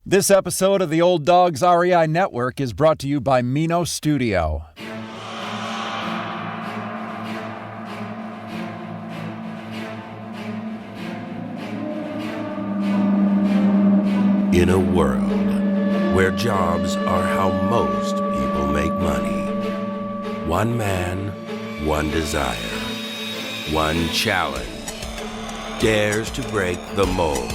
This episode of the Old Dogs REI Network is brought to you by Mino Studio. In a world where jobs are how most people make money, one man, one desire, one challenge dares to break the mold.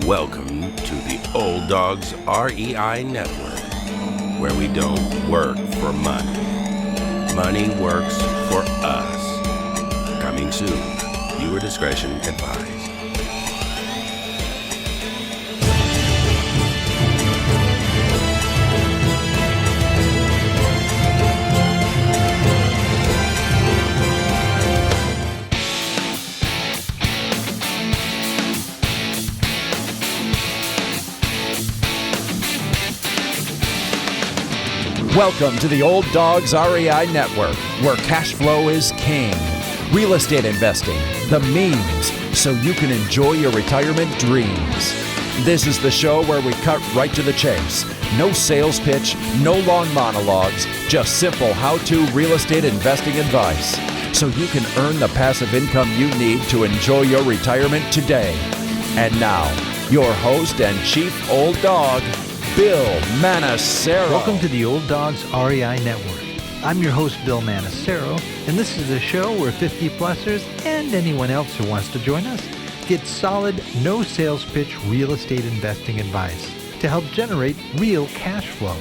Welcome to the Old Dogs REI Network, where we don't work for money. Money works for us. Coming soon. Viewer discretion advised. Welcome to the Old Dogs REI Network, where cash flow is king. Real estate investing, the means, so you can enjoy your retirement dreams. This is the show where we cut right to the chase. No sales pitch, no long monologues, just simple how-to real estate investing advice, so you can earn the passive income you need to enjoy your retirement today. And now, your host and chief old dog, Bill Manacero. Welcome to the Old Dogs REI Network. I'm your host, Bill Manacero, and this is the show where 50-plussers and anyone else who wants to join us get solid, no sales pitch real estate investing advice to help generate real cash flow.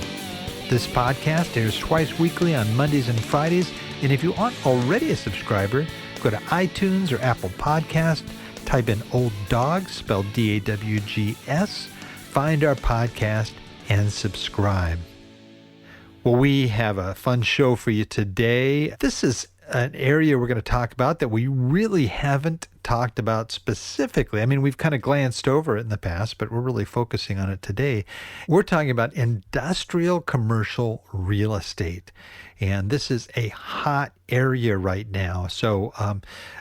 This podcast airs twice weekly on Mondays and Fridays, and if you aren't already a subscriber, go to iTunes or Apple Podcast, type in Old Dogs, spelled D-A-W-G-S, find our podcast, and subscribe. Well, we have a fun show for you today. This is an area we're going to talk about that we really haven't talked about specifically. I mean, we've kind of glanced over it in the past, but we're really focusing on it today. We're talking about industrial commercial real estate. And this is a hot area right now. So,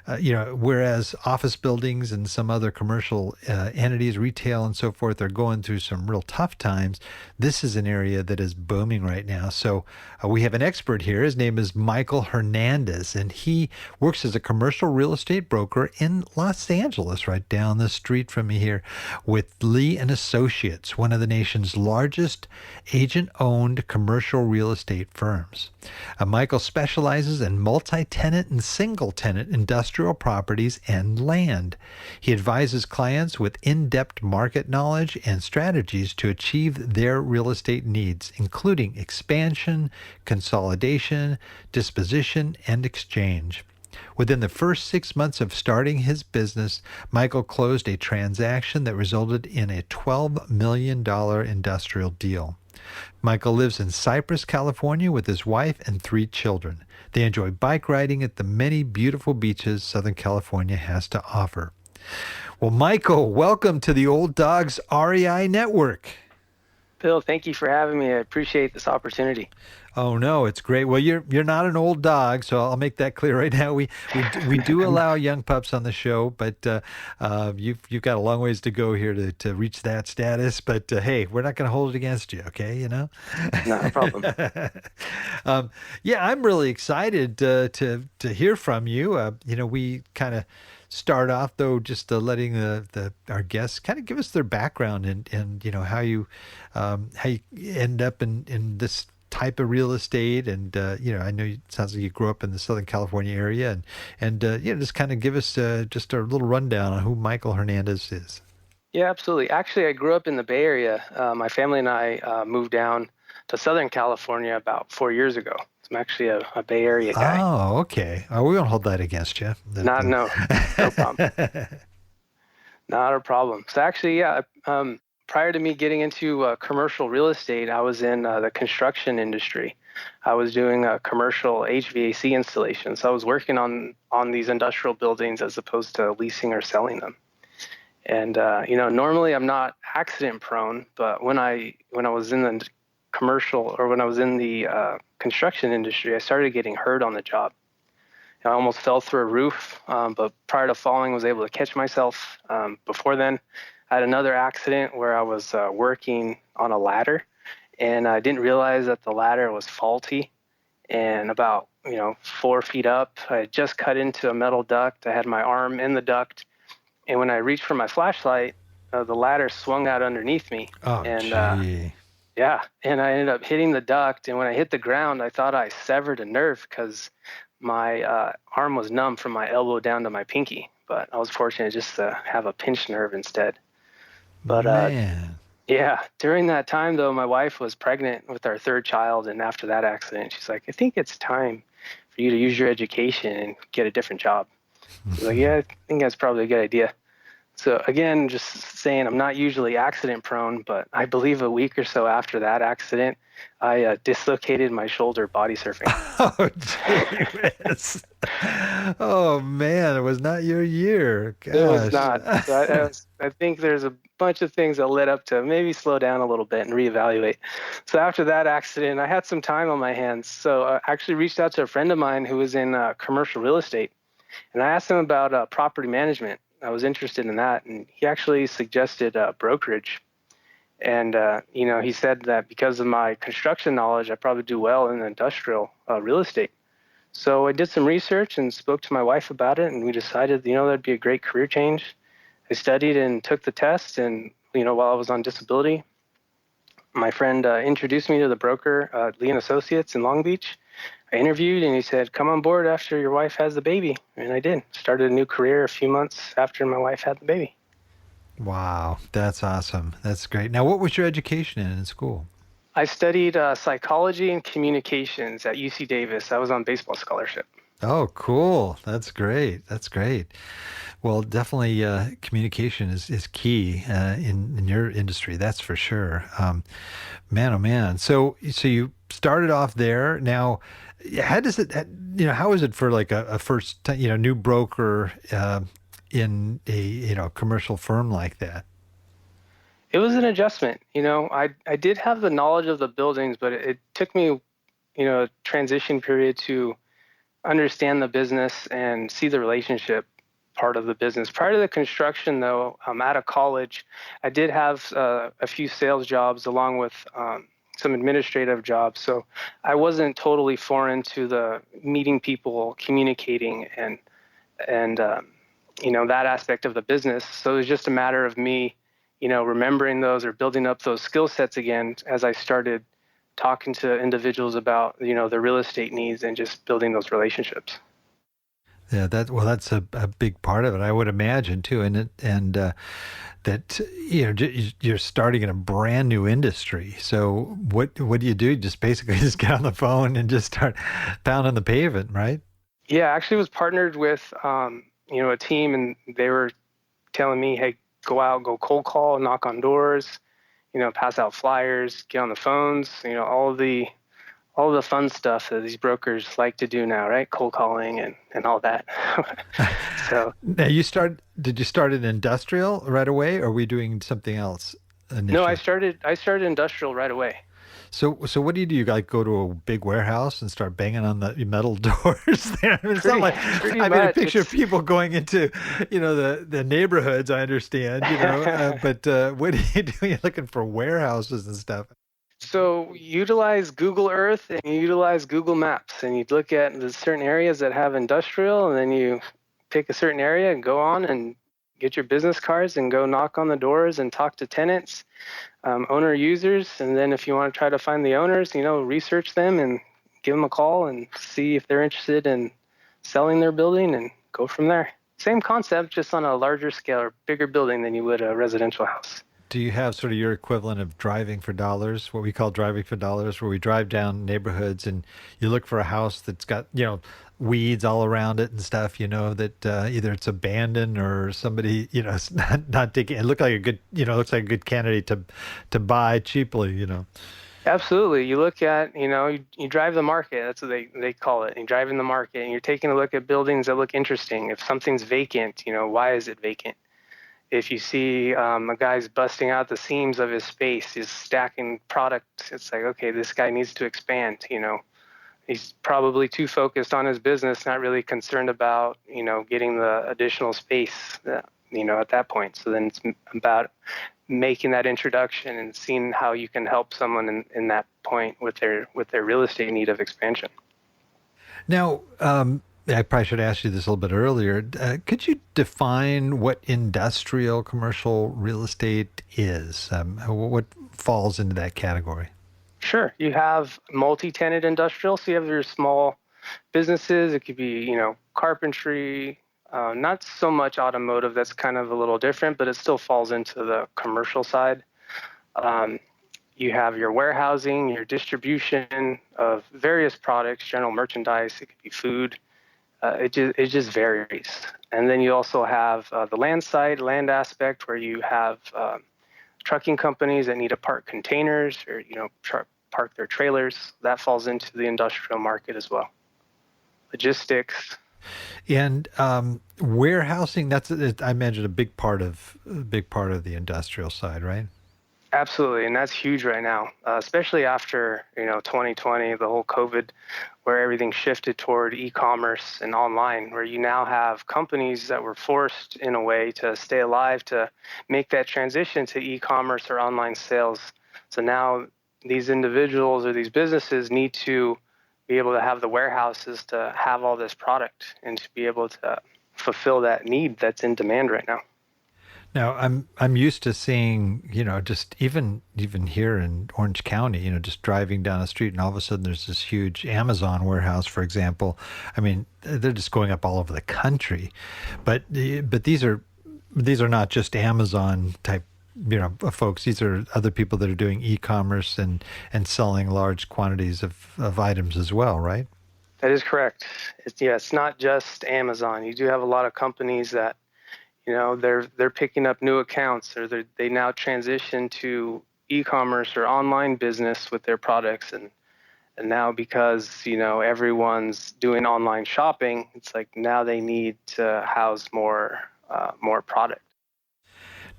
whereas office buildings and some other commercial entities, retail and so forth, are going through some real tough times, this is an area that is booming right now. So we have an expert here. His name is Michael Hernandez, and he works as a commercial real estate broker in Los Angeles, right down the street from me here, with Lee and Associates, one of the nation's largest agent-owned commercial real estate firms. Michael specializes in multi-tenant and single-tenant industrial properties and land. He advises clients with in-depth market knowledge and strategies to achieve their real estate needs, including expansion, consolidation, disposition, and exchange. Within the first 6 months of starting his business, Michael closed a transaction that resulted in a $12 million industrial deal. Michael lives in Cypress, California with his wife and 3 children. They enjoy bike riding at the many beautiful beaches Southern California has to offer. Well, Michael, welcome to the Old Dogs REI Network. Bill, thank you for having me. I appreciate this opportunity. Oh no, it's great. Well, you're not an old dog, so I'll make that clear right now. We do allow young pups on the show, but you've got a long ways to go here to reach that status. But hey, we're not going to hold it against you, okay? You know, not a problem. Yeah, I'm really excited to hear from you. We kind of start off though just letting our guests kind of give us their background and how you end up in this type of real estate, and I know it sounds like you grew up in the Southern California area, and just kind of give us just a little rundown on who Michael Hernandez is. Yeah, absolutely. Actually, I grew up in the Bay Area. My family and I moved down to Southern California about 4 years ago. I'm actually a Bay Area guy. Oh, okay. Oh, we won't hold that against you. No problem. Not a problem. So actually, yeah. Prior to me getting into commercial real estate, I was in the construction industry. I was doing commercial HVAC installations. So I was working on these industrial buildings as opposed to leasing or selling them. And normally I'm not accident prone, but when I was in the commercial, or when I was in the construction industry, I started getting hurt on the job. I almost fell through a roof, but prior to falling, was able to catch myself. Before then, I had another accident where I was working on a ladder, and I didn't realize that the ladder was faulty. And about 4 feet up, I had just cut into a metal duct. I had my arm in the duct, and when I reached for my flashlight, the ladder swung out underneath me. Oh, And gee. yeah, and I ended up hitting the duct. And when I hit the ground, I thought I severed a nerve because my arm was numb from my elbow down to my pinky. But I was fortunate just to have a pinched nerve instead. But Man. yeah, during that time, though, my wife was pregnant with our third child. And after that accident, she's like, I think it's time for you to use your education and get a different job. I was like, yeah, I think that's probably a good idea. So again, just saying I'm not usually accident prone, but I believe a week or so after that accident, I dislocated my shoulder body surfing. Oh, jeez. Oh, man, it was not your year. Gosh. It was not. So I think there's a bunch of things that led up to maybe slow down a little bit and reevaluate. So after that accident, I had some time on my hands. So I actually reached out to a friend of mine who was in commercial real estate, and I asked him about property management. I was interested in that, and he actually suggested brokerage. And he said that because of my construction knowledge, I probably do well in industrial real estate. So I did some research and spoke to my wife about it, and we decided, that'd be a great career change. I studied and took the test, and while I was on disability, my friend introduced me to the broker, Lee and Associates in Long Beach. I interviewed, and he said, come on board after your wife has the baby. And I did. Started a new career a few months after my wife had the baby. Wow, that's awesome. That's great. Now, what was your education in school? I studied psychology and communications at UC Davis. I was on baseball scholarship. Oh, cool. That's great. That's great. Well, definitely communication is key in your industry. That's for sure. Man, oh man. So you started off there. Now, how does it? How is it for like a first new broker in a commercial firm like that? It was an adjustment. I did have the knowledge of the buildings, but it took me, a transition period to understand the business and see the relationship part of the business. Prior to the construction, though, out of college, I did have a few sales jobs along with some administrative jobs. So I wasn't totally foreign to the meeting people, communicating, and that aspect of the business. So it was just a matter of me, remembering those or building up those skill sets again as I started talking to individuals about, their real estate needs and just building those relationships. Yeah, that's a big part of it, I would imagine too, that you're starting in a brand new industry. So what do you do? Just basically just get on the phone and just start pounding the pavement, right? Yeah, I actually was partnered with a team, and they were telling me, hey, go out, go cold call, knock on doors, pass out flyers, get on the phones, all the fun stuff that these brokers like to do now, right? Cold calling and all that. So now did you start in industrial right away, or were we doing something else initially? No, I started industrial right away. So what do? You like go to a big warehouse and start banging on the metal doors there? It's not like I mean, a picture of people going into, the neighborhoods. I understand, but what are you doing? You're looking for warehouses and stuff. So utilize Google Earth and you utilize Google Maps, and you look at the certain areas that have industrial, and then you pick a certain area and go on and get your business cards and go knock on the doors and talk to tenants, owner users. And then if you want to try to find the owners, research them and give them a call and see if they're interested in selling their building and go from there. Same concept, just on a larger scale or bigger building than you would a residential house. Do you have sort of your equivalent of driving for dollars, what we call driving for dollars, where we drive down neighborhoods and you look for a house that's got, weeds all around it and stuff, that either it's abandoned or somebody, it's not taking, it looks like a good candidate to buy cheaply, Absolutely. You look at, you drive the market. That's what they call it. You drive in the market and you're taking a look at buildings that look interesting. If something's vacant, why is it vacant? If you see a guy's busting out the seams of his space, he's stacking product, it's like, okay, this guy needs to expand. He's probably too focused on his business, not really concerned about, getting the additional space at that point. So then it's about making that introduction and seeing how you can help someone in that point with their real estate need of expansion. Now, I probably should ask you this a little bit earlier. Could you define what industrial commercial real estate is? What falls into that category? Sure. You have multi-tenant industrial. So you have your small businesses. It could be, carpentry, not so much automotive. That's kind of a little different, but it still falls into the commercial side. You have your warehousing, your distribution of various products, general merchandise. It could be food. It just varies. And then you also have the land aspect, where you have trucking companies that need to park containers or park their trailers. That falls into the industrial market as well. Logistics. And warehousing, that's, I imagine, a big part of the industrial side, right? Absolutely, and that's huge right now, especially after 2020, the whole COVID, where everything shifted toward e-commerce and online, where you now have companies that were forced in a way to stay alive to make that transition to e-commerce or online sales. So now these individuals or these businesses need to be able to have the warehouses to have all this product and to be able to fulfill that need that's in demand right now. Now, I'm used to seeing, just even here in Orange County, just driving down the street, and all of a sudden there's this huge Amazon warehouse, for example. I mean, they're just going up all over the country, but these are not just Amazon type, folks. These are other people that are doing e-commerce and selling large quantities of items as well, right? That is correct. It's not just Amazon. You do have a lot of companies that they're picking up new accounts, or they now transition to e-commerce or online business with their products, and now because everyone's doing online shopping, it's like now they need to house more product.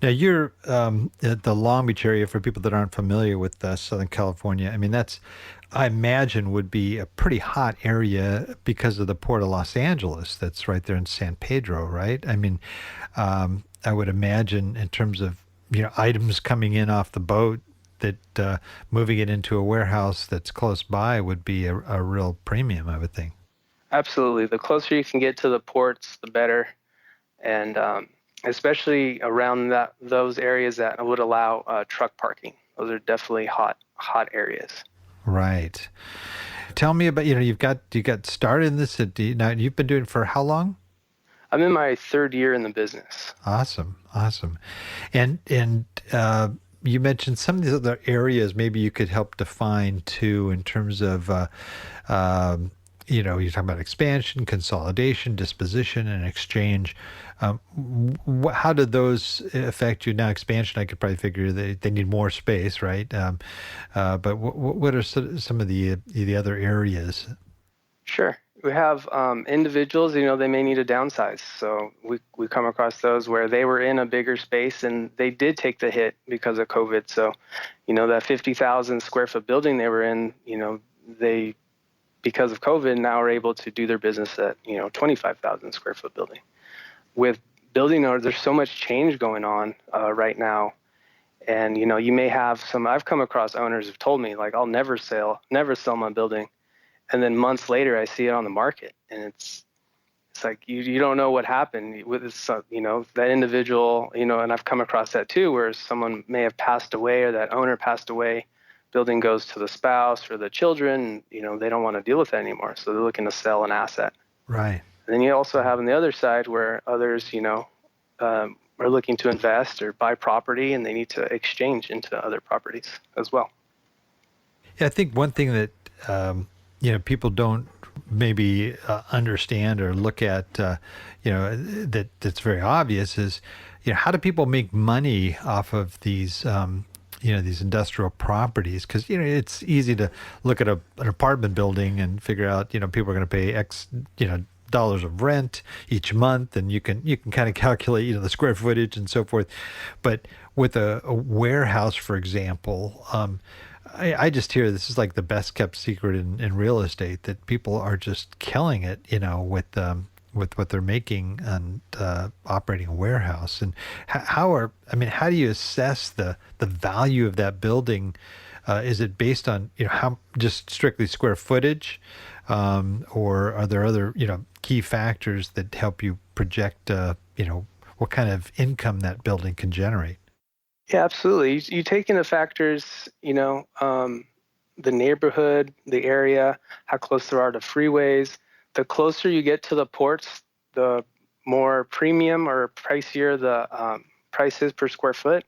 Now you're at the Long Beach area. For people that aren't familiar with Southern California, I mean, I imagine would be a pretty hot area because of the Port of Los Angeles that's right there in San Pedro, right? I mean, I would imagine in terms of items coming in off the boat, that moving it into a warehouse that's close by would be a real premium, I would think. Absolutely. The closer you can get to the ports, the better. And especially around those areas that would allow truck parking. Those are definitely hot areas. Right. Tell me about, you got started in this. Now, you've been doing it for how long? I'm in my third year in the business. Awesome. And you mentioned some of these other areas maybe you could help define too, in terms of, you're talking about expansion, consolidation, disposition, and exchange. How did those affect you? Now, expansion, I could probably figure they need more space, right? But what are some of the other areas? Sure. We have individuals, they may need a downsize. So we come across those where they were in a bigger space and they did take the hit because of COVID. So, that 50,000 square foot building they were in, they, because of COVID, now are able to do their business at, 25,000 square foot building. With building owners, there's so much change going on right now. And, you may have I've come across owners who've told me, like, I'll never sell my building. And then months later, I see it on the market, and it's like you don't know what happened with this, that individual, and I've come across that too, where someone may have passed away or that owner passed away, building goes to the spouse or the children, they don't want to deal with that anymore, so they're looking to sell an asset. Right. And then you also have on the other side where others, are looking to invest or buy property, and they need to exchange into other properties as well. Yeah, I think one thing that people don't maybe understand or look at, that's very obvious is, how do people make money off of these, these industrial properties? Because, it's easy to look at an apartment building and figure out, people are going to pay X, dollars of rent each month, and you can kind of calculate, the square footage and so forth. But with a warehouse, for example, I just hear this is like the best kept secret in real estate, that people are just killing it, with with what they're making and operating a warehouse. And how do you assess the value of that building? Is it based on, how just strictly square footage, or are there other, key factors that help you project, what kind of income that building can generate? Yeah, absolutely. You take into factors, the neighborhood, the area, how close there are to freeways. The closer you get to the ports, the more premium or pricier the price is per square foot.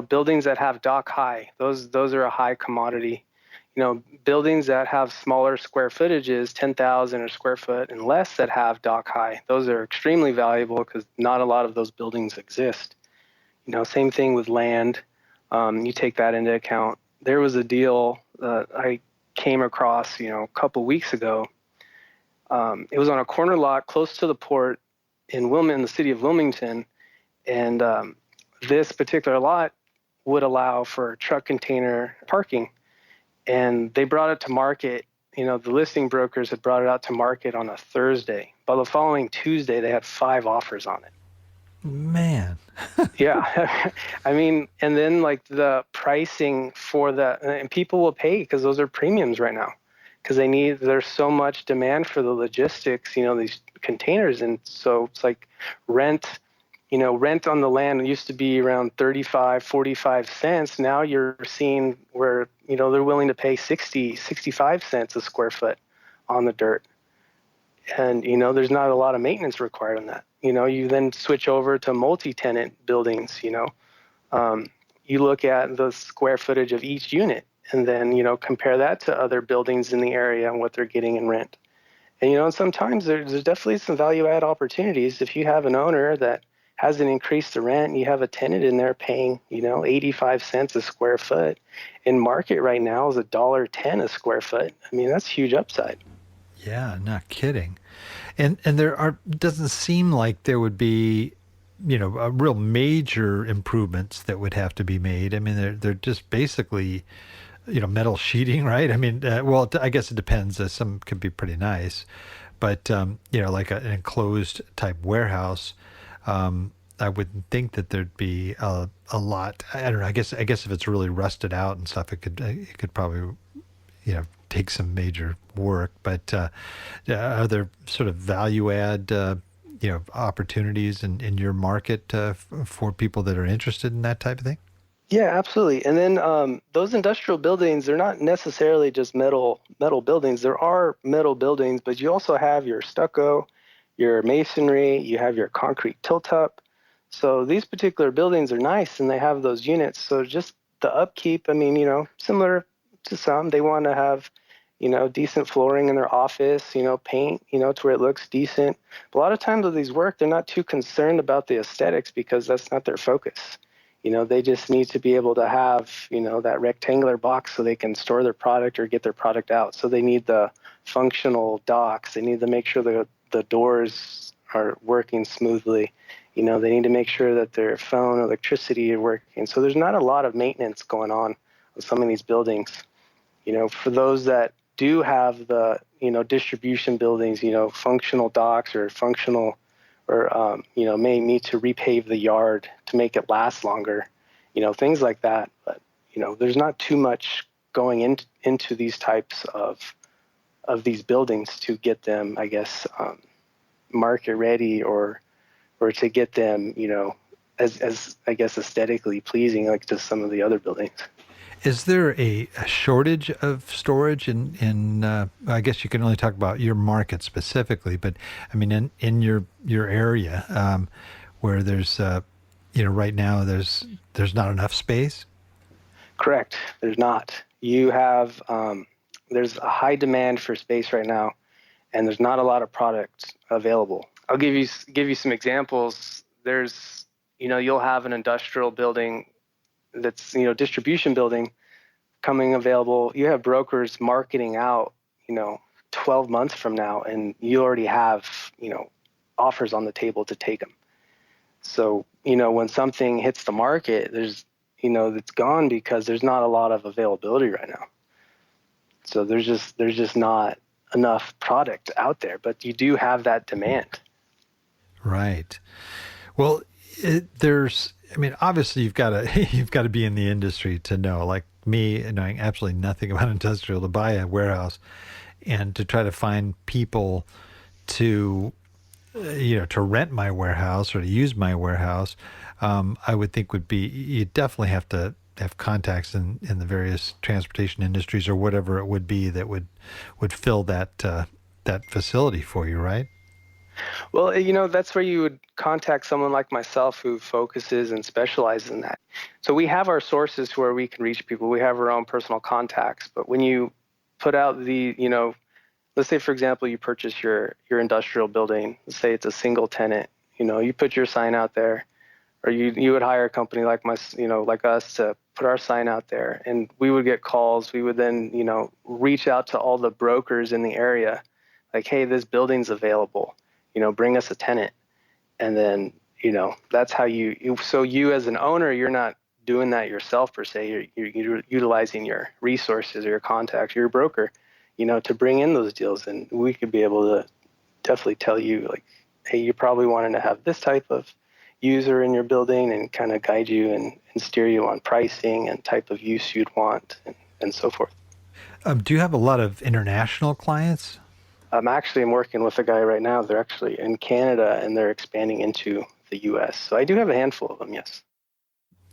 Buildings that have dock high, those are a high commodity. Buildings that have smaller square footages, 10,000 or square foot and less, that have dock high, those are extremely valuable because not a lot of those buildings exist. Same thing with land. You take that into account. There was a deal that I came across, a couple weeks ago. It was on a corner lot close to the port in the city of Wilmington, and this particular lot would allow for truck container parking. And they brought it to market. The listing brokers had brought it out to market on a Thursday. By the following Tuesday, they had 5 offers on it. Man. Yeah. I mean, and then like the pricing for that, and people will pay because those are premiums right now because there's so much demand for the logistics, these containers. And so it's like rent on the land used to be around 35, 45 cents. Now you're seeing where, they're willing to pay 60, 65 cents a square foot on the dirt. And, there's not a lot of maintenance required on that. You then switch over to multi-tenant buildings, you look at the square footage of each unit and then, compare that to other buildings in the area and what they're getting in rent. And, sometimes there's definitely some value add opportunities. If you have an owner that hasn't increased the rent and you have a tenant in there paying, 85 cents a square foot, in market right now is $1.10 a square foot. I mean, that's huge upside. Yeah, not kidding. And doesn't seem like there would be, a real major improvements that would have to be made. I mean, they're just basically, metal sheeting, right? I mean, I guess it depends. Some could be pretty nice, but like an enclosed type warehouse, I wouldn't think that there'd be a lot. I don't know. I guess if it's really rusted out and stuff, it could probably, take some major work. But are there sort of value add, opportunities in your market for people that are interested in that type of thing? Yeah, absolutely. And then those industrial buildings, they're not necessarily just metal buildings. There are metal buildings, but you also have your stucco, your masonry, you have your concrete tilt-up. So these particular buildings are nice, and they have those units. So just the upkeep, I mean, similar to some, they want to have, decent flooring in their office, paint, to where it looks decent. But a lot of times with these work, they're not too concerned about the aesthetics because that's not their focus. They just need to be able to have, that rectangular box so they can store their product or get their product out. So they need the functional docks. They need to make sure that the doors are working smoothly. They need to make sure that their phone, electricity are working. So there's not a lot of maintenance going on with some of these buildings. For those that do have the, distribution buildings, functional docks or functional or, may need to repave the yard to make it last longer, things like that. But, there's not too much going into these types of these buildings to get them, I guess, market ready or to get them, as I guess aesthetically pleasing, like to some of the other buildings. Is there a shortage of storage in I guess you can only talk about your market specifically, but I mean in your area where there's right now there's not enough space? Correct. There's not. You have there's a high demand for space right now, and there's not a lot of products available. I'll give you some examples. There's you'll have an industrial building that's distribution building coming available. You have brokers marketing out 12 months from now, and you already have offers on the table to take them. So when something hits the market, there's it's gone because there's not a lot of availability right now. So there's just not enough product out there, but you do have that demand. Right. Well, obviously you've got to you've got to be in the industry to know, like me, knowing absolutely nothing about industrial, to buy a warehouse and to try to find people to to rent my warehouse or to use my warehouse. I would think would be, you definitely have to have contacts in the various transportation industries or whatever it would be that would fill that facility for you, right? Well, that's where you would contact someone like myself who focuses and specializes in that. So we have our sources where we can reach people. We have our own personal contacts. But when you put out let's say, for example, you purchase your industrial building. Let's say it's a single tenant. You put your sign out there, or you would hire a company like like us to put our sign out there, and we would get calls. We would then, reach out to all the brokers in the area, like, hey, this building's available. Bring us a tenant. And then, that's how so you as an owner, you're not doing that yourself per se. You're utilizing your resources or your contacts, your broker, to bring in those deals. And we could be able to definitely tell you, like, hey, you probably wanted to have this type of user in your building, and kind of guide you and steer you on pricing and type of use you'd want, and so forth. Do you have a lot of international clients? I'm working with a guy right now. They're actually in Canada, and they're expanding into the U.S. So I do have a handful of them, yes.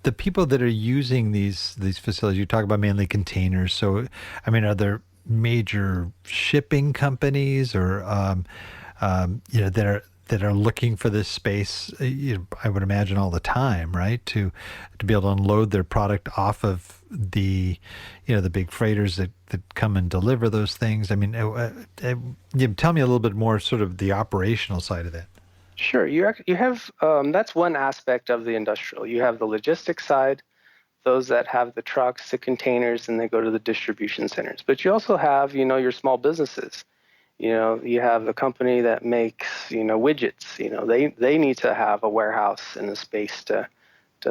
The people that are using these facilities, you talk about mainly containers. So, are there major shipping companies or that are looking for this space? I would imagine all the time, right? To be able to unload their product off of the big freighters that come and deliver those things. Tell me a little bit more, sort of the operational side of that. Sure. You have that's one aspect of the industrial. You have the logistics side, those that have the trucks, the containers, and they go to the distribution centers. But you also have, your small businesses. You have the company that makes, widgets. They need to have a warehouse and a space to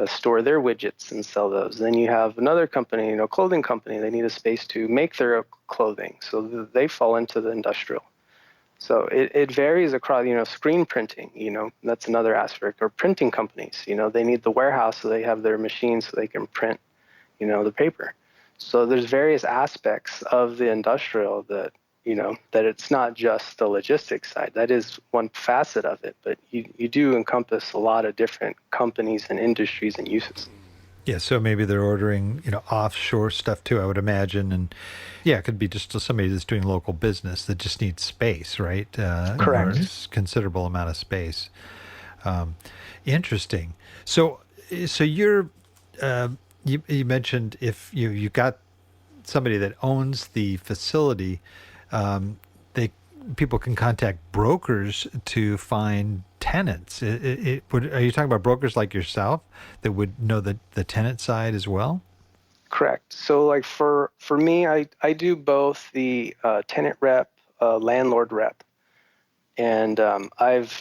store their widgets and sell those. Then you have another company, clothing company. They need a space to make their clothing. So they fall into the industrial. So it varies across, screen printing, that's another aspect, or printing companies, they need the warehouse so they have their machines so they can print, the paper. So there's various aspects of the industrial that, that it's not just the logistics side. That is one facet of it, but you do encompass a lot of different companies and industries and uses. Yeah, so maybe they're ordering, offshore stuff too, I would imagine. And yeah, it could be just somebody that's doing local business that just needs space, right? Correct. A considerable amount of space. Interesting. So you're, you mentioned if you got somebody that owns the facility, people can contact brokers to find tenants. Are you talking about brokers like yourself that would know the tenant side as well? Correct. So like for me, I do both the tenant rep, landlord rep. And I've,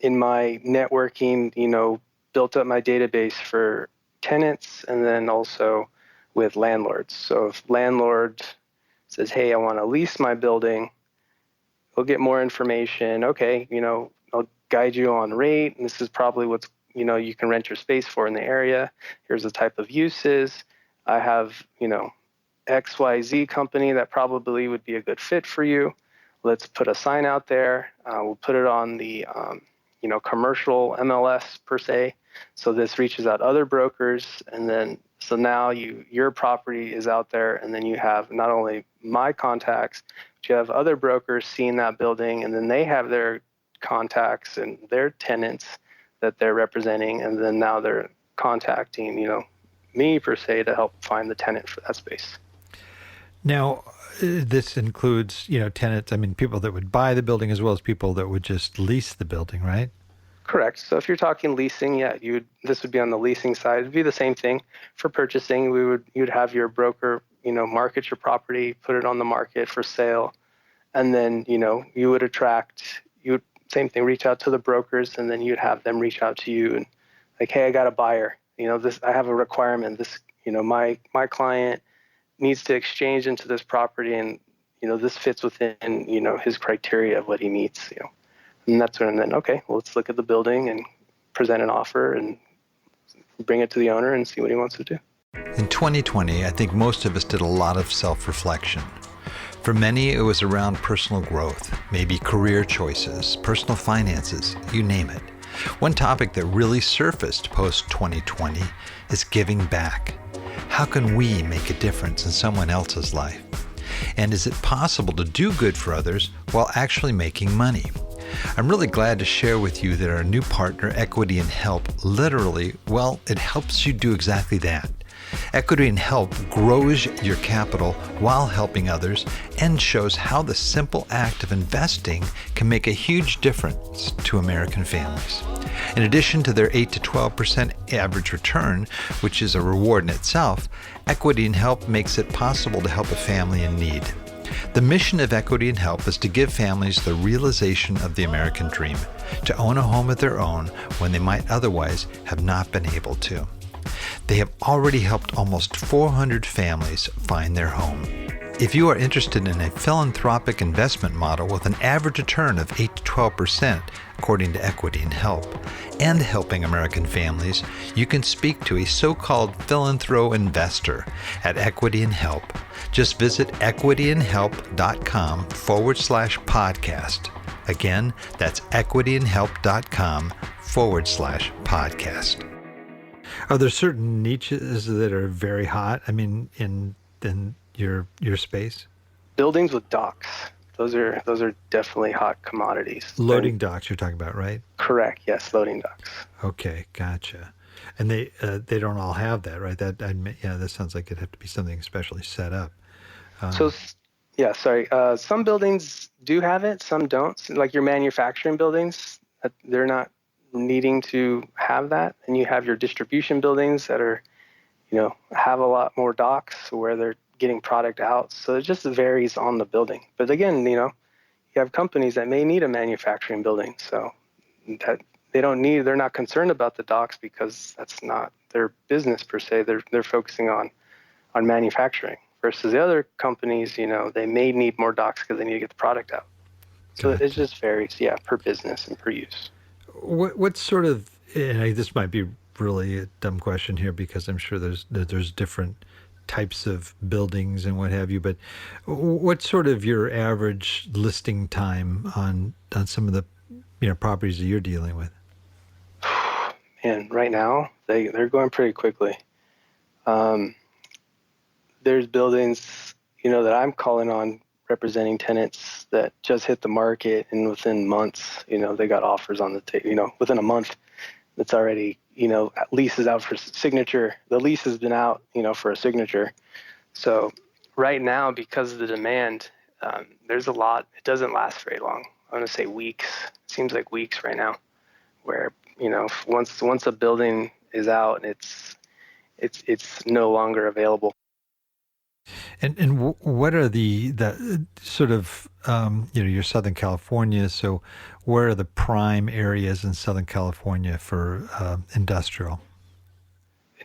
in my networking, built up my database for tenants and then also with landlords. So if landlord says, hey, I want to lease my building, we'll get more information. Okay, I'll guide you on rate. And this is probably what's, you can rent your space for in the area. Here's the type of uses. I have, XYZ company that probably would be a good fit for you. Let's put a sign out there. We'll put it on the, commercial MLS per se. So this reaches out other brokers. And then, so now your property is out there. And then you have not only my contacts, but you have other brokers seeing that building. And then they have their contacts and their tenants that they're representing. And then now they're contacting, me per se to help find the tenant for that space. Now, this includes, tenants, people that would buy the building as well as people that would just lease the building, right? Correct. So if you're talking leasing, yeah, this would be on the leasing side. It'd be the same thing. For purchasing, you'd have your broker, market your property, put it on the market for sale. And then, you would same thing, reach out to the brokers, and then you'd have them reach out to you and like, hey, I got a buyer. I have a requirement. This, my client needs to exchange into this property, and this fits within, his criteria of what he meets, And that's when then, okay, well, let's look at the building and present an offer and bring it to the owner and see what he wants to do. In 2020, I think most of us did a lot of self-reflection. For many, it was around personal growth, maybe career choices, personal finances, you name it. One topic that really surfaced post-2020 is giving back. How can we make a difference in someone else's life? And is it possible to do good for others while actually making money? I'm really glad to share with you that our new partner, Equity and Help, literally, it helps you do exactly that. Equity and Help grows your capital while helping others and shows how the simple act of investing can make a huge difference to American families. In addition to their 8 to 12% average return, which is a reward in itself, Equity and Help makes it possible to help a family in need. The mission of Equity and Help is to give families the realization of the American dream, to own a home of their own when they might otherwise have not been able to. They have already helped almost 400 families find their home. If you are interested in a philanthropic investment model with an average return of 8 to 12%, according to Equity and Help, and helping American families, you can speak to a so-called philanthro investor at Equity and Help. Just visit equityandhelp.com/podcast. Again, that's equityandhelp.com/podcast. Are there certain niches that are very hot? I mean, in your space? Buildings with docks. Those are definitely hot commodities. Loading docks you're talking about, right? Correct. Yes, loading docks. Okay, gotcha. And they don't all have that, right? That sounds like it'd have to be something especially set up. Some buildings do have it, some don't. Like your manufacturing buildings, they're not needing to have that. And you have your distribution buildings that are, have a lot more docks where they're getting product out. So it just varies on the building. But again, you have companies that may need a manufacturing building. So that they're not concerned about the docks because that's not their business per se. They're focusing on manufacturing versus the other companies, they may need more docks because they need to get the product out. So it just varies, per business and per use. What sort of, and this might be really a dumb question here because I'm sure there's different types of buildings and what have you, but what's sort of your average listing time on some of the properties that you're dealing with? And right now they're going pretty quickly. There's buildings that I'm calling on representing tenants that just hit the market, and within months they got offers on the table. Within a month it's already lease is out for signature. The lease has been out for a signature. So right now, because of the demand, there's a lot. It doesn't last very long. I want to say weeks. It seems like weeks right now, where once a building is out, it's no longer available. And what are the sort of you're Southern California, so where are the prime areas in Southern California for industrial?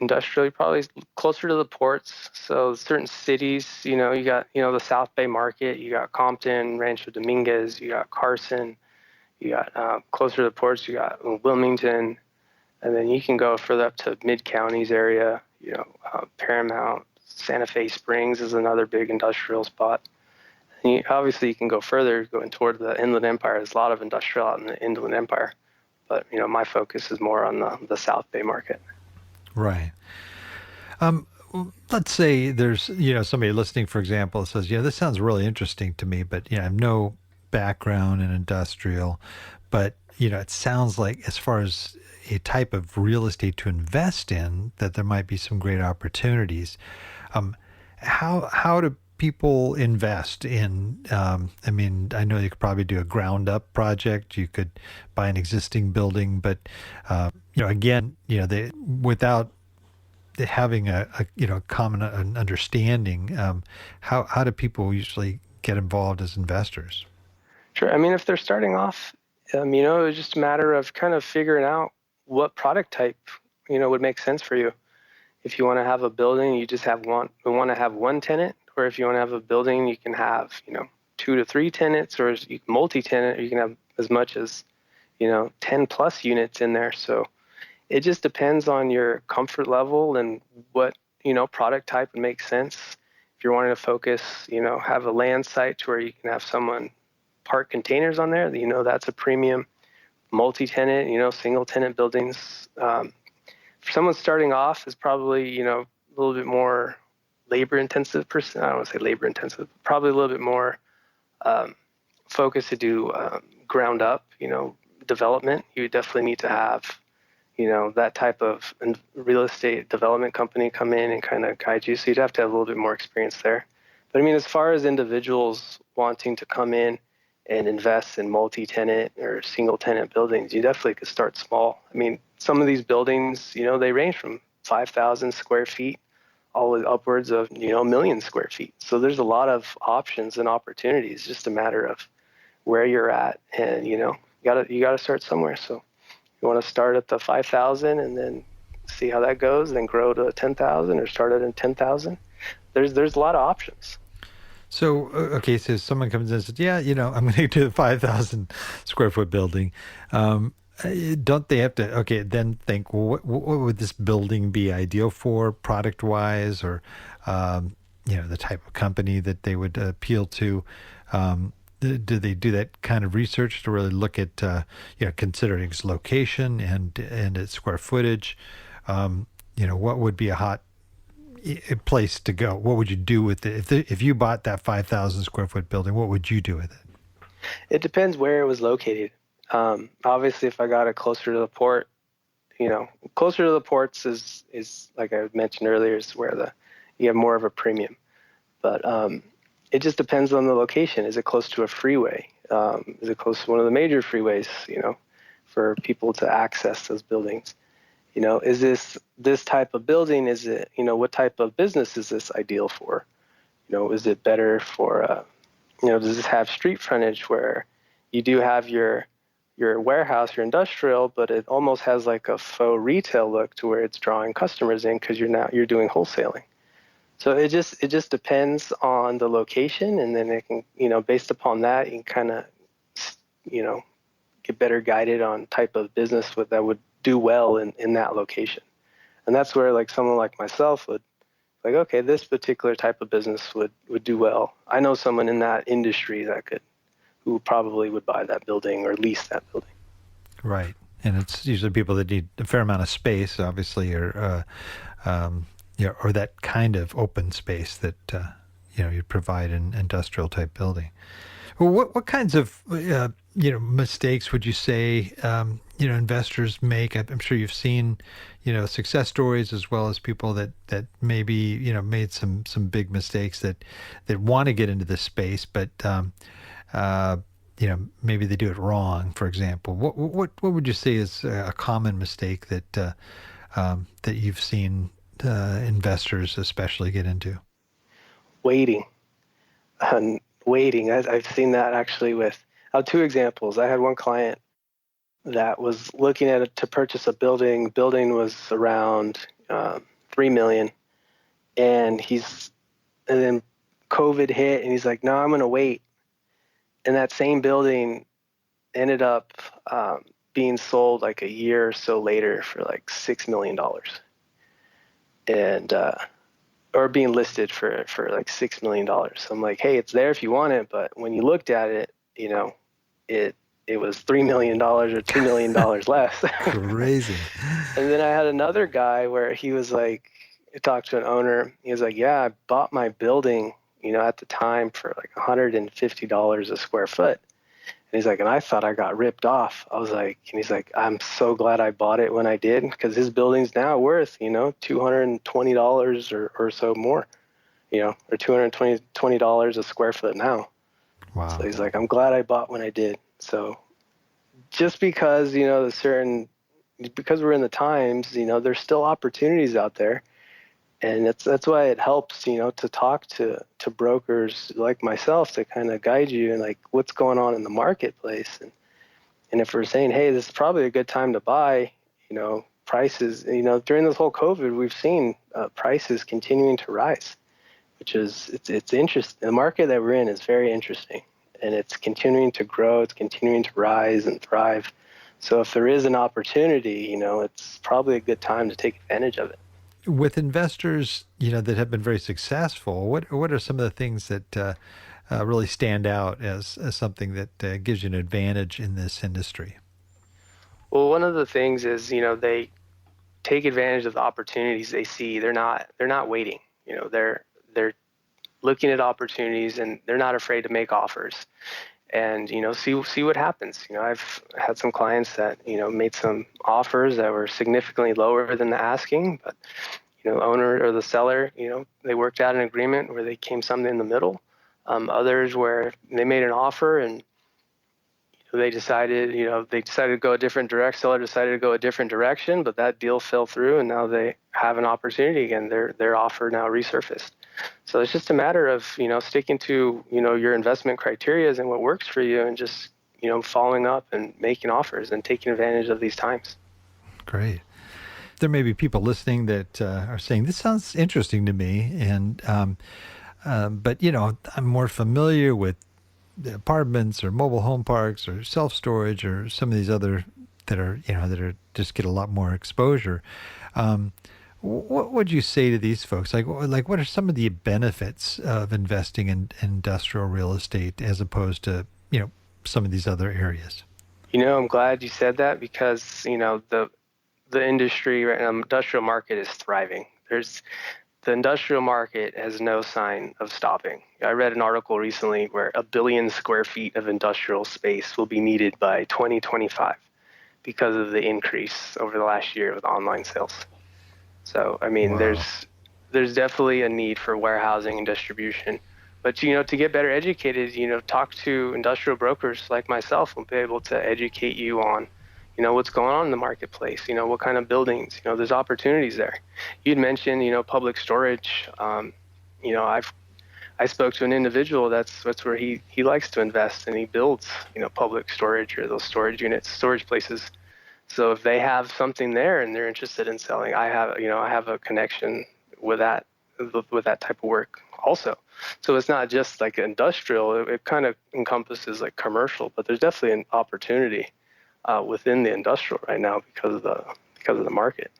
Industrially, probably closer to the ports. So certain cities, you got the South Bay market, you got Compton, Rancho Dominguez, you got Carson, you got closer to the ports, you got Wilmington, and then you can go further up to mid-counties area, Paramount. Santa Fe Springs is another big industrial spot. And obviously, you can go further, going toward the Inland Empire. There's a lot of industrial out in the Inland Empire. But, my focus is more on the South Bay market. Right. Let's say there's, somebody listening, for example, says, this sounds really interesting to me, but, I have no background in industrial. But, it sounds like as far as a type of real estate to invest in, that there might be some great opportunities. How do people invest in, I know you could probably do a ground up project. You could buy an existing building, but, without having a common understanding, how do people usually get involved as investors? Sure. If they're starting off, it's just a matter of kind of figuring out what product type, would make sense for you. If you want to have a building, you just want to have one tenant, where if you want to have a building, you can have, 2 to 3 tenants, or multi-tenant, or you can have as much as, 10 plus units in there. So it just depends on your comfort level and what, product type would make sense. If you're wanting to focus, have a land site to where you can have someone park containers on there, that's a premium. Multi-tenant, single tenant buildings. For someone starting off is probably, a little bit more labor intensive person. I don't want to say labor intensive, probably a little bit more focused to do ground up, development. You definitely need to have, that type of real estate development company come in and kind of guide you. So you'd have to have a little bit more experience there. But I mean, as far as individuals wanting to come in and invest in multi-tenant or single-tenant buildings, you definitely could start small. I mean, some of these buildings, they range from 5,000 square feet all the way upwards of, 1,000,000 square feet. So there's a lot of options and opportunities, just a matter of where you're at. And, you gotta start somewhere. So you want to start at the 5,000 and then see how that goes, then grow to 10,000 or start at 10,000. There's a lot of options. So, okay, so someone comes in and says, yeah, I'm going to do the 5,000 square foot building. Don't they have to, then think, well, what would this building be ideal for product-wise, or, the type of company that they would appeal to? Do they do that kind of research to really look at, considering its location and its square footage? What would be a hot place to go? What would you do with it? If you bought that 5,000 square foot building, what would you do with it? It depends where it was located. Obviously, if I got it closer to the port, closer to the ports is like I mentioned earlier, is where you have more of a premium. But it just depends on the location. Is it close to a freeway? Is it close to one of the major freeways, for people to access those buildings? Is this type of building, is it, what type of business is this ideal for? Is it better for, does this have street frontage where you do have your warehouse, your industrial, but it almost has like a faux retail look to where it's drawing customers in because you're doing wholesaling. So it just depends on the location, and then it can, based upon that, you can kind of, get better guided on type of business that would do well in that location. And that's where like someone like myself would like, okay, this particular type of business would do well. I know someone in that industry who probably would buy that building or lease that building. Right. And it's usually people that need a fair amount of space, obviously, or that kind of open space that, you provide in industrial type building. Well, what kinds of, mistakes would you say, investors make? I'm sure you've seen, success stories as well as people that maybe, made some big mistakes that want to get into this space, but, maybe they do it wrong, for example. What would you say is a common mistake that you've seen investors especially get into? Waiting. I've seen that actually with 2 examples. I had one client that was looking at it to purchase a building. Building was around $3 million, and then COVID hit, and he's like, "No, I'm going to wait." And that same building ended up being sold like a year or so later for like $6 million, and or being listed for like $6 million. So I'm like, hey, it's there if you want it, but when you looked at it, it was $3 million or $2 million less. Crazy. And then I had another guy where he was like, I talked to an owner. He was like, yeah, I bought my building, at the time for like $150 a square foot. And he's like, and I thought I got ripped off. I was like, and he's like, I'm so glad I bought it when I did, because his building's now worth, $220 or so more, or $220 a square foot now. Wow. So he's like, I'm glad I bought when I did. So just because, because we're in the times, there's still opportunities out there. And that's why it helps, to talk to brokers like myself to kind of guide you and like what's going on in the marketplace. And if we're saying, hey, this is probably a good time to buy, prices, during this whole COVID, we've seen prices continuing to rise, which is it's interesting. The market that we're in is very interesting, and it's continuing to grow. It's continuing to rise and thrive. So if there is an opportunity, it's probably a good time to take advantage of it. With investors, that have been very successful, what are some of the things that really stand out as something that gives you an advantage in this industry? Well, one of the things is, they take advantage of the opportunities they see. They're not waiting. They're looking at opportunities, and they're not afraid to make offers. And see what happens. I've had some clients that made some offers that were significantly lower than the asking, but owner or the seller, they worked out an agreement where they came something in the middle. Others where they made an offer and they decided to go a different direction. Seller decided to go a different direction, but that deal fell through, and now they have an opportunity again. Their offer now resurfaced. So it's just a matter of sticking to your investment criteria and what works for you, and just following up and making offers and taking advantage of these times. Great. There may be people listening that are saying, this sounds interesting to me, and but I'm more familiar with the apartments or mobile home parks or self-storage or some of these other that are just get a lot more exposure. What would you say to these folks? Like what are some of the benefits of investing in industrial real estate as opposed to some of these other areas? I'm glad you said that, because the industry right now, industrial market is thriving. The industrial market has no sign of stopping. I read an article recently where 1 billion square feet of industrial space will be needed by 2025 because of the increase over the last year with online sales. So, Wow. there's definitely a need for warehousing and distribution. But, to get better educated, talk to industrial brokers like myself. We'll be able to educate you on what's going on in the marketplace, what kind of buildings, there's opportunities there. You'd mentioned, public storage. I spoke to an individual that's where he likes to invest, and he builds, public storage or those storage units, storage places. So if they have something there and they're interested in selling, I have a connection with that type of work also. So it's not just like industrial, it kind of encompasses like commercial, but there's definitely an opportunity within the industrial right now because of the market.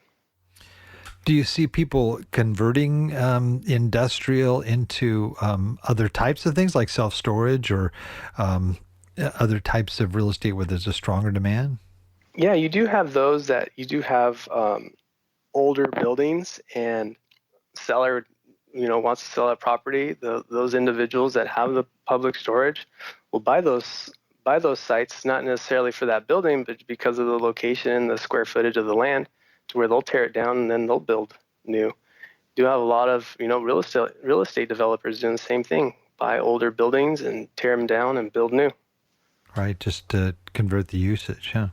Do you see people converting industrial into other types of things like self-storage or other types of real estate where there's a stronger demand? Yeah, you do have those that you do have older buildings, and seller wants to sell that property. Those individuals that have the public storage will buy those sites, not necessarily for that building, but because of the location and the square footage of the land, to where they'll tear it down and then they'll build new. Do have a lot of real estate developers doing the same thing, buy older buildings and tear them down and build new. Right, just to convert the usage, huh?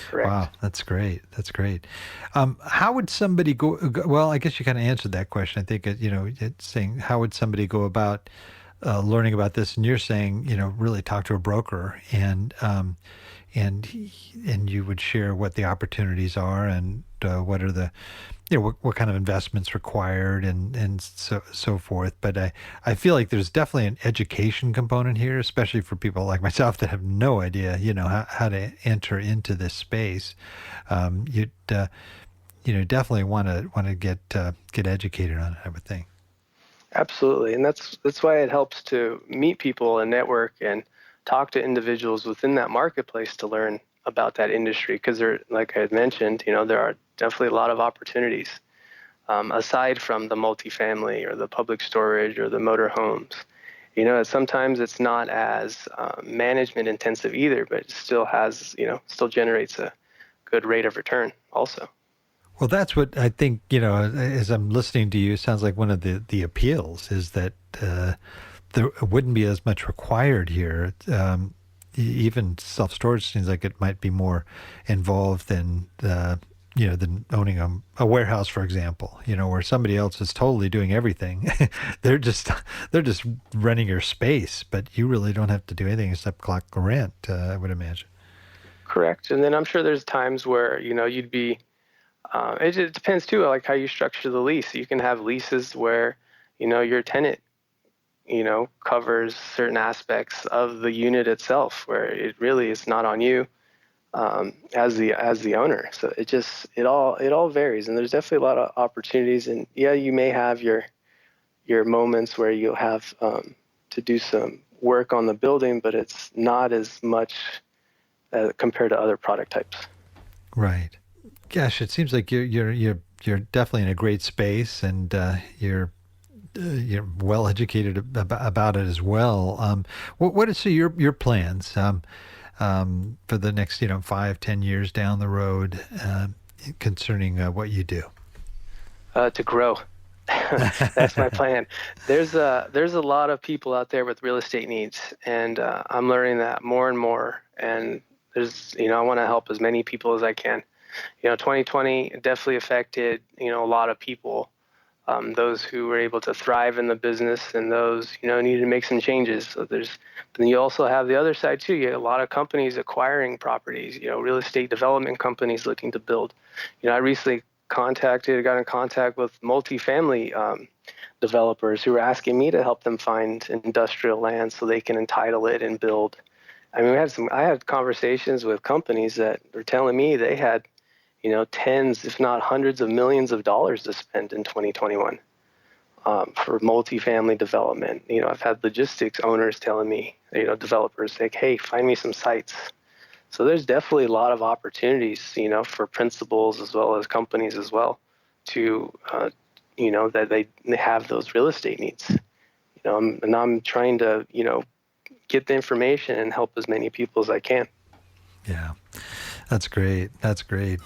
Correct. Wow, that's great. That's great. How would somebody go? Well, I guess you kind of answered that question. I think it's saying how would somebody go about learning about this? And you're saying really talk to a broker, and you would share what the opportunities are and what are the what kind of investments required and so forth. But I feel like there's definitely an education component here, especially for people like myself that have no idea, how to enter into this space. You'd definitely want to get educated on it, I would think. Absolutely, and that's why it helps to meet people and network and talk to individuals within that marketplace to learn about that industry, because like I had mentioned, there are definitely a lot of opportunities aside from the multifamily or the public storage or the motor homes. Sometimes it's not as management intensive either, but it still still generates a good rate of return also. Well, that's what I think, as I'm listening to you, it sounds like one of the appeals is that there wouldn't be as much required here. Even self-storage seems like it might be more involved than owning a warehouse, for example, where somebody else is totally doing everything. They're just renting your space, but you really don't have to do anything except collect rent, I would imagine. Correct. And then I'm sure there's times where, you'd be, it depends too, like how you structure the lease. You can have leases where, your tenant covers certain aspects of the unit itself, where it really is not on you as the owner. So it all varies, and there's definitely a lot of opportunities. And yeah, you may have your moments where you'll have to do some work on the building, but it's not as much compared to other product types. Right. Gosh, it seems like you're definitely in a great space, and you're well educated about it as well. What is your plans for the next 5-10 years down the road concerning what you do? To grow. That's my plan. There's a lot of people out there with real estate needs, and I'm learning that more and more. And I want to help as many people as I can. 2020 definitely affected a lot of people. Those who were able to thrive in the business, and those needed to make some changes. So then you also have the other side too. You have a lot of companies acquiring properties. Real estate development companies looking to build. I recently got in contact with multifamily developers who were asking me to help them find industrial land so they can entitle it and build. I mean, I had conversations with companies that were telling me they had, tens, if not hundreds of millions of dollars to spend in 2021 for multifamily development. I've had logistics owners telling me, developers like, hey, find me some sites. So there's definitely a lot of opportunities, for principals as well as companies as well to, that they have those real estate needs. And I'm trying to, get the information and help as many people as I can. Yeah, that's great. That's great.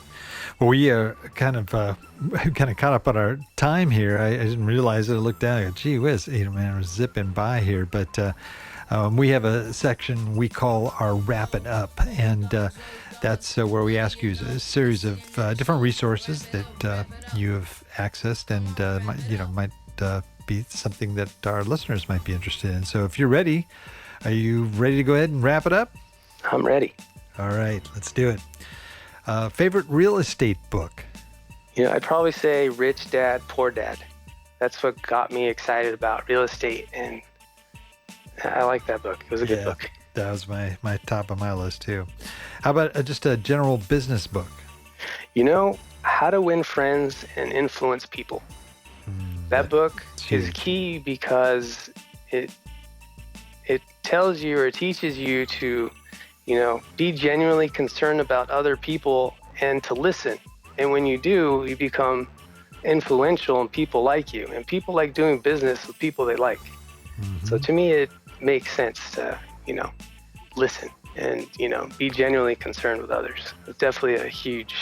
Well, we are kind of caught up on our time here. I didn't realize it. I looked down. I go, gee whiz, man, we're zipping by here. But we have a section we call our Wrap It Up, and that's where we ask you a series of different resources that you have accessed, and might be something that our listeners might be interested in. So if you're ready, are you ready to go ahead and wrap it up? I'm ready. All right, let's do it. Favorite real estate book? I'd probably say Rich Dad, Poor Dad. That's what got me excited about real estate, and I like that book. It was a good book. That was my top of my list too. How about just a general business book? How to Win Friends and Influence People. That book is key because it tells you or teaches you to, be genuinely concerned about other people and to listen. And when you do, you become influential and people like you. And people like doing business with people they like. Mm-hmm. So to me, it makes sense to, listen and, be genuinely concerned with others. It's definitely a huge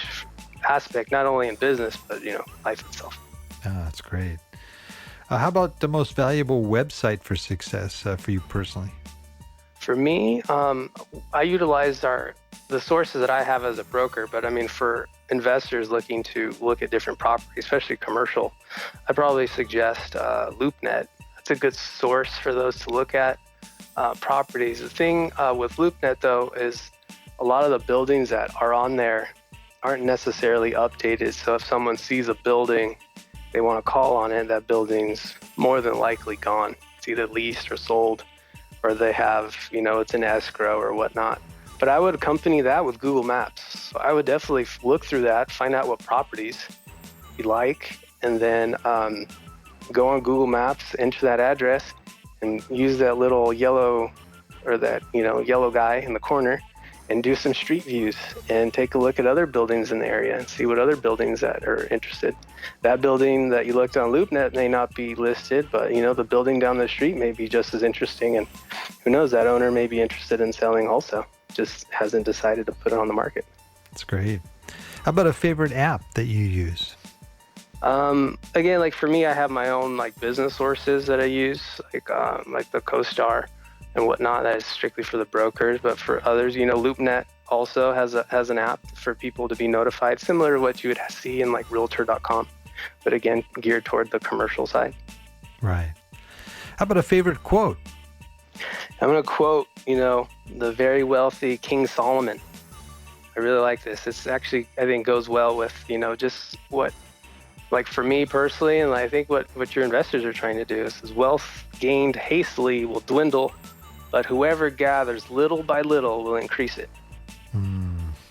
aspect, not only in business, but, life itself. Oh, that's great. How about the most valuable website for success for you personally? For me, I utilize the sources that I have as a broker, but for investors looking to look at different properties, especially commercial, I'd probably suggest LoopNet. That's a good source for those to look at properties. The thing with LoopNet, though, is a lot of the buildings that are on there aren't necessarily updated. So if someone sees a building, they want to call on it, that building's more than likely gone. It's either leased or sold, or they have, it's an escrow or whatnot. But I would accompany that with Google Maps. So I would definitely look through that, find out what properties you like, and then go on Google Maps, enter that address, and use that little yellow guy in the corner, and do some street views and take a look at other buildings in the area and see what other buildings that are interested. That building that you looked on LoopNet may not be listed, but the building down the street may be just as interesting, and who knows, that owner may be interested in selling also, just hasn't decided to put it on the market. That's great. How about a favorite app that you use? Again, like for me, I have my own business sources that I use, like the CoStar and whatnot. That is strictly for the brokers, but for others, LoopNet also has an app for people to be notified, similar to what you would see in Realtor.com, but again, geared toward the commercial side. Right. How about a favorite quote? I'm going to quote, the very wealthy King Solomon. I really like this. It's actually, I think, goes well with, just what like for me personally, and I think what your investors are trying to do is wealth gained hastily will dwindle, but whoever gathers little by little will increase it.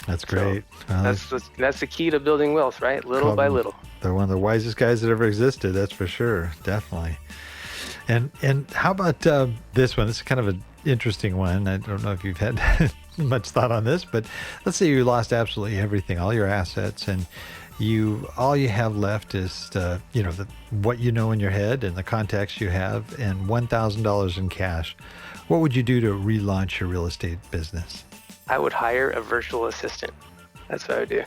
That's great. So that's the key to building wealth, right? Little by little. They're one of the wisest guys that ever existed. That's for sure. Definitely. And how about this one? This is kind of an interesting one. I don't know if you've had much thought on this, but let's say you lost absolutely everything, all your assets, and all you have left is what you know in your head and the contacts you have, and $1,000 in cash. What would you do to relaunch your real estate business? I would hire a virtual assistant. That's what I would do.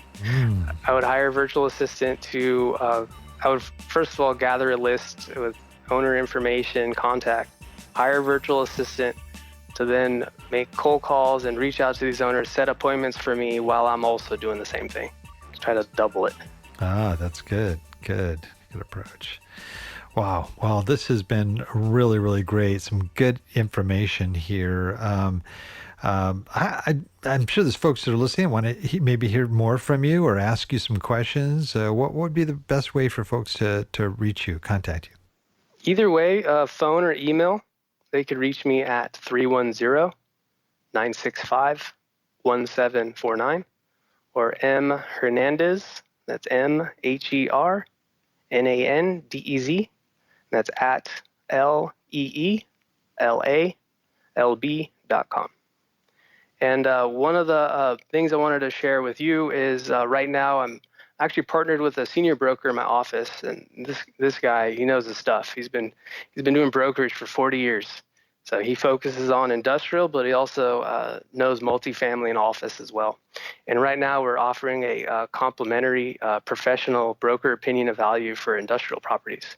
I would hire a virtual assistant to, I would first of all gather a list with owner information, contact, hire a virtual assistant to then make cold calls and reach out to these owners, set appointments for me while I'm also doing the same thing. Try to double it. That's good. Good approach. Wow. Well, this has been really, really great. Some good information here. I'm sure there's folks that are listening want to maybe hear more from you or ask you some questions. What would be the best way for folks to reach you, contact you? Either way, phone or email. They could reach me at 310-965-1749 or M Hernandez. That's MHERNANDEZ. That's at LEELALB.com. And one of the things I wanted to share with you is right now I'm actually partnered with a senior broker in my office, and this guy, he knows his stuff. He's been doing brokerage for 40 years. So he focuses on industrial, but he also knows multifamily and office as well. And right now we're offering a complimentary professional broker opinion of value for industrial properties.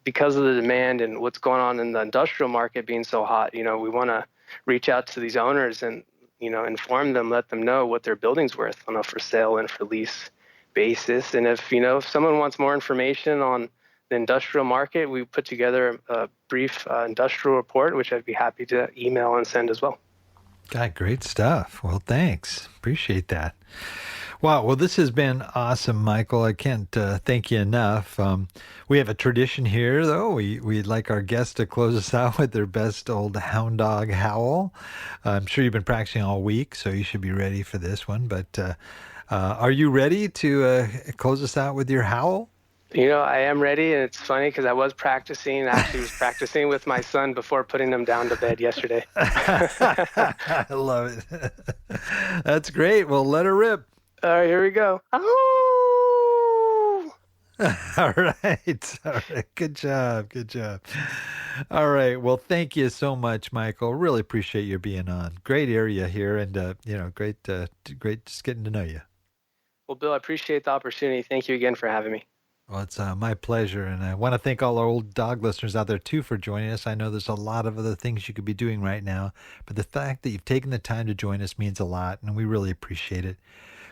Because of the demand and what's going on in the industrial market being so hot, we want to reach out to these owners and, inform them, let them know what their building's worth on a for sale and for lease basis. And if someone wants more information on the industrial market, we put together a brief industrial report, which I'd be happy to email and send as well. God, great stuff. Well, thanks. Appreciate that. Wow. Well, this has been awesome, Michael. I can't thank you enough. We have a tradition here, though. We'd like our guests to close us out with their best old hound dog howl. I'm sure you've been practicing all week, so you should be ready for this one. But are you ready to close us out with your howl? I am ready, and it's funny because I was practicing. Actually, was practicing with my son before putting him down to bed yesterday. I love it. That's great. Well, let her rip. All right, here we go. Oh! All right. Good job. All right. Well, thank you so much, Michael. Really appreciate you being on. Great area here, and great just getting to know you. Well, Bill, I appreciate the opportunity. Thank you again for having me. Well, it's my pleasure, and I want to thank all our old dog listeners out there, too, for joining us. I know there's a lot of other things you could be doing right now, but the fact that you've taken the time to join us means a lot, and we really appreciate it.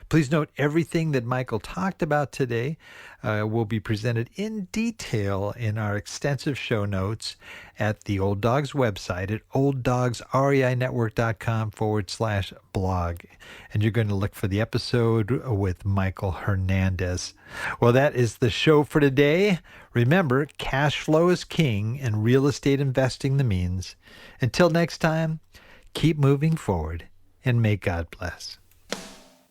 Please note everything that Michael talked about today will be presented in detail in our extensive show notes at the Old Dogs website at olddogsreinetwork.com/blog. And you're going to look for the episode with Michael Hernandez. Well, that is the show for today. Remember, cash flow is king and real estate investing the means. Until next time, keep moving forward and may God bless.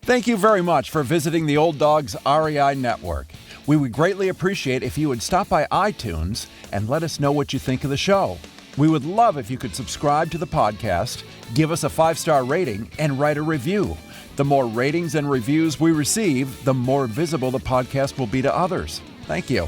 Thank you very much for visiting the Old Dogs REI Network. We would greatly appreciate if you would stop by iTunes and let us know what you think of the show. We would love if you could subscribe to the podcast, give us a 5-star rating, and write a review. The more ratings and reviews we receive, the more visible the podcast will be to others. Thank you.